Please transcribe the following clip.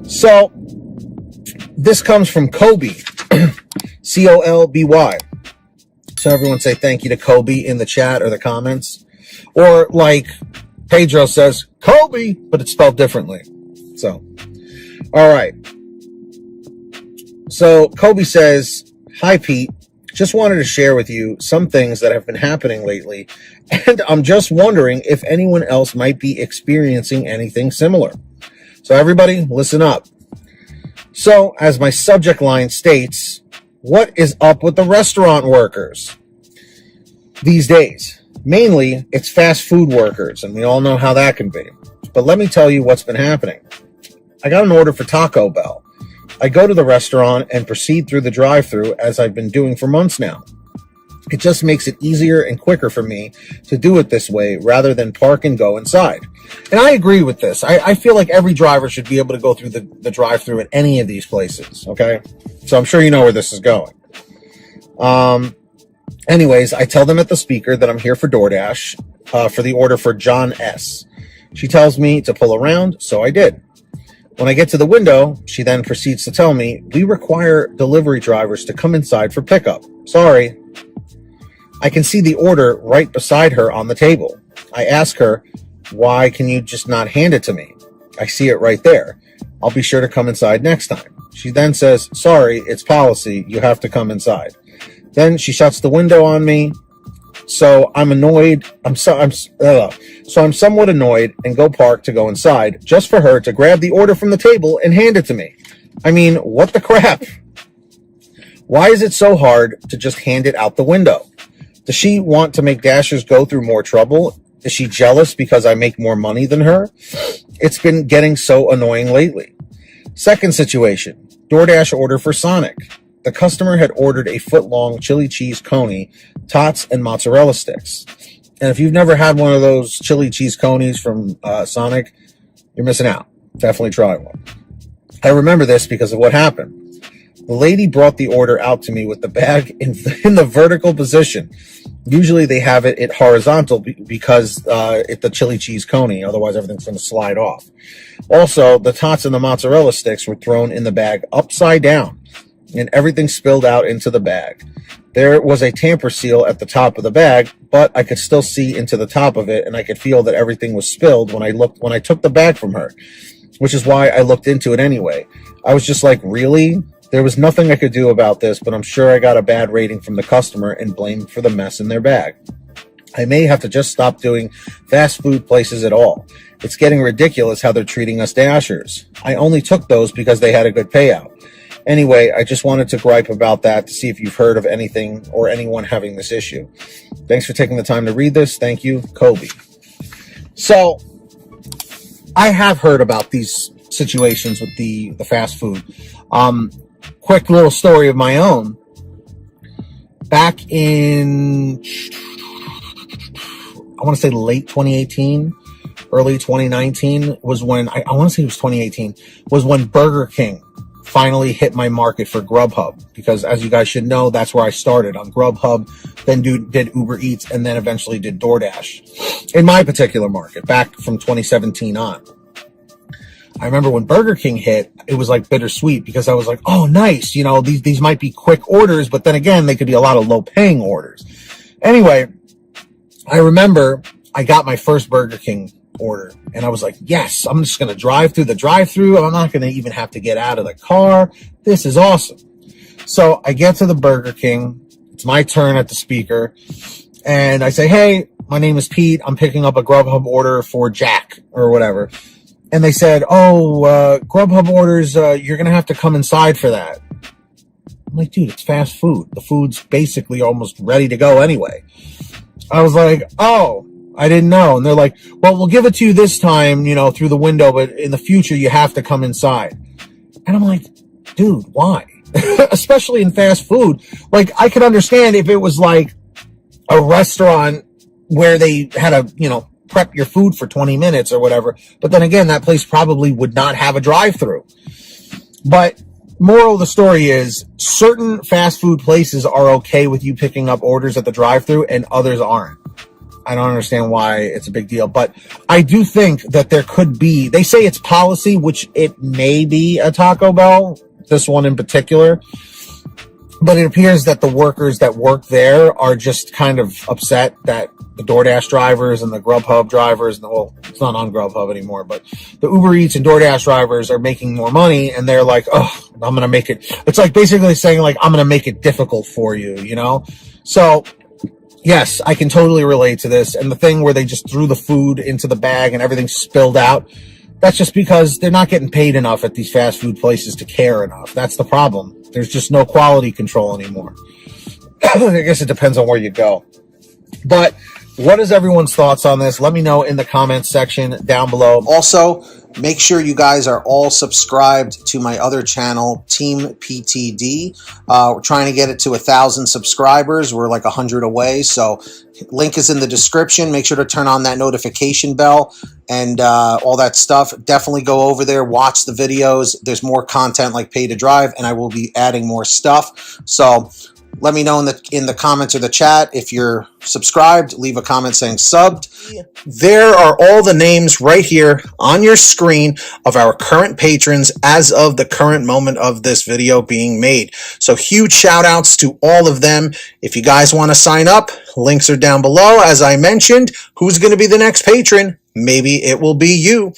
So this comes from Kobe, Colby. So everyone say thank you to Kobe in the chat or the comments. Or like Pedro says, Kobe, but it's spelled differently. So, all right. So Kobe says, hi, Pete. Just wanted to share with you some things that have been happening lately, and I'm just wondering if anyone else might be experiencing anything similar. So everybody, listen up. So, as my subject line states, what is up with the restaurant workers these days? Mainly, it's fast food workers, and we all know how that can be. But let me tell you what's been happening. I got an order for Taco Bell. I go to the restaurant and proceed through the drive-thru as I've been doing for months now. It just makes it easier and quicker for me to do it this way rather than park and go inside. And I agree with this. I feel like every driver should be able to go through the drive-thru at any of these places, okay? So I'm sure you know where this is going. Anyways, I tell them at the speaker that I'm here for DoorDash for the order for John S. She tells me to pull around, so I did. When I get to the window, she then proceeds to tell me, we require delivery drivers to come inside for pickup. Sorry. I can see the order right beside her on the table. I ask her, why can you just not hand it to me? I see it right there. I'll be sure to come inside next time. She then says, sorry, it's policy. You have to come inside. Then she shuts the window on me. So I'm annoyed. I'm somewhat annoyed and go park to go inside just for her to grab the order from the table and hand it to me. I mean, what the crap? Why is it so hard to just hand it out the window? Does she want to make Dashers go through more trouble? Is she jealous because I make more money than her? It's been getting so annoying lately. Second situation, DoorDash order for Sonic. The customer had ordered a foot-long chili cheese coney, tots, and mozzarella sticks. And if you've never had one of those chili cheese conies from Sonic, you're missing out. Definitely try one. I remember this because of what happened. The lady brought the order out to me with the bag in the vertical position. Usually they have it horizontal because it's the chili cheese coney. Otherwise, everything's going to slide off. Also, the tots and the mozzarella sticks were thrown in the bag upside down, and everything spilled out into the bag. There was a tamper seal at the top of the bag, but I could still see into the top of it, and I could feel that everything was spilled when I took the bag from her, which is why I looked into it anyway. I was just like, really? There was nothing I could do about this, but I'm sure I got a bad rating from the customer and blamed for the mess in their bag. I may have to just stop doing fast food places at all. It's getting ridiculous how they're treating us Dashers. I only took those because they had a good payout. Anyway, I just wanted to gripe about that to see if you've heard of anything or anyone having this issue. Thanks for taking the time to read this. Thank you, Kobe. So, I have heard about these situations with the fast food. Quick little story of my own. Back in, I want to say late 2018, early 2019 was when, I want to say it was 2018, was when Burger King finally hit my market for GrubHub, because as you guys should know, that's where I started on GrubHub, then did Uber Eats, and then eventually did DoorDash in my particular market back from 2017 on. I remember when Burger King hit, it was like bittersweet because I was like, oh, nice. You know, these might be quick orders, but then again, they could be a lot of low paying orders. Anyway, I remember I got my first Burger King order and I was like, yes, I'm just going to drive through the drive-thru. I'm not going to even have to get out of the car. This is awesome. So I get to the Burger King. It's my turn at the speaker and I say, hey, my name is Pete. I'm picking up a GrubHub order for Jack or whatever. And they said, GrubHub orders, you're going to have to come inside for that. I'm like, dude, it's fast food. The food's basically almost ready to go anyway. I was like, oh, I didn't know. And they're like, well, we'll give it to you this time, you know, through the window, but in the future, you have to come inside. And I'm like, dude, why? Especially in fast food. Like, I could understand if it was like a restaurant where they had a, you know, prep your food for 20 minutes or whatever. But then again, that place probably would not have a drive-thru. But moral of the story is certain fast food places are okay with you picking up orders at the drive-thru and others aren't. I don't understand why it's a big deal. But I do think that there could be, they say it's policy, which it may be a Taco Bell, this one in particular. But it appears that the workers that work there are just kind of upset that the DoorDash drivers and the GrubHub drivers, well, it's not on GrubHub anymore, but the Uber Eats and DoorDash drivers are making more money, and they're like, oh, I'm going to make it. It's like basically saying, like, I'm going to make it difficult for you, you know? So, yes, I can totally relate to this. And the thing where they just threw the food into the bag and everything spilled out, that's just because they're not getting paid enough at these fast food places to care enough. That's the problem. There's just no quality control anymore. I guess it depends on where you go. But what is everyone's thoughts on this? Let me know in the comments section down below. Also, make sure you guys are all subscribed to my other channel, Team PTD. We're trying to get it to 1,000 subscribers. We're like 100 away. So link is in the description. Make sure to turn on that notification bell and all that stuff. Definitely go over there, watch the videos. There's more content like Pay to Drive, and I will be adding more stuff. So let me know in the comments or the chat if you're subscribed. Leave a comment saying subbed. There are all the names right here on your screen of our current patrons as of the current moment of this video being made. So huge shout outs to all of them. If you guys want to sign up, links are down below. As I mentioned, who's going to be the next patron? Maybe it will be you.